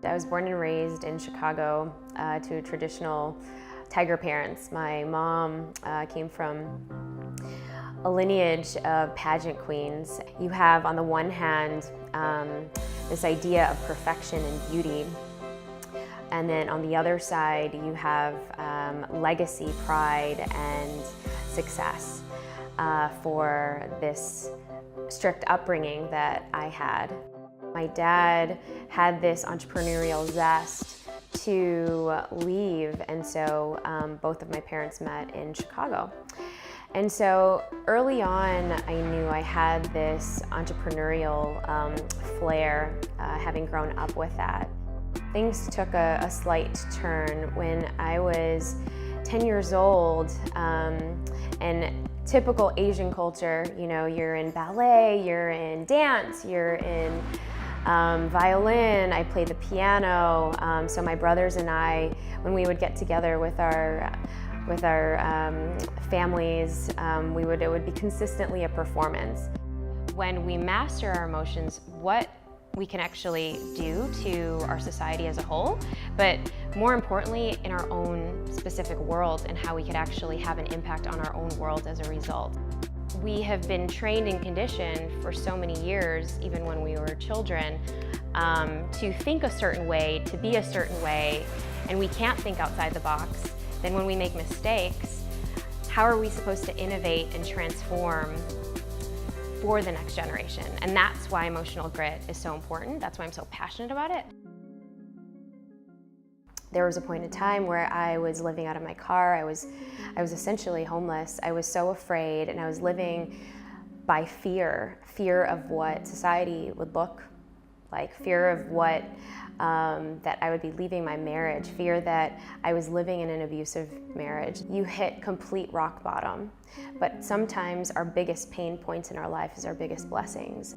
I was born and raised in Chicago to traditional Tiger parents. My mom came from a lineage of pageant queens. You have, on the one hand, this idea of perfection and beauty, and then on the other side, you have legacy, pride, and success for this strict upbringing that I had. My dad had this entrepreneurial zest to leave, and so both of my parents met in Chicago. And so early on, I knew I had this entrepreneurial flair, having grown up with that. Things took a slight turn when I was 10 years old, and typical Asian culture, you know, you're in ballet, you're in dance, you're in violin, I play the piano. So my brothers and I, when we would get together with our families, it would be consistently a performance. When we master our emotions, what we can actually do to our society as a whole, but more importantly, in our own specific world and how we could actually have an impact on our own world as a result. We have been trained and conditioned for so many years, even when we were children, to think a certain way, to be a certain way, and we can't think outside the box. Then when we make mistakes, how are we supposed to innovate and transform for the next generation? And that's why emotional grit is so important. That's why I'm so passionate about it. There was a point in time where I was living out of my car. I was essentially homeless. I was so afraid, and I was living by fear of what society would look like, fear of what that I would be leaving my marriage, fear that I was living in an abusive marriage. You hit complete rock bottom, but sometimes our biggest pain points in our life is our biggest blessings.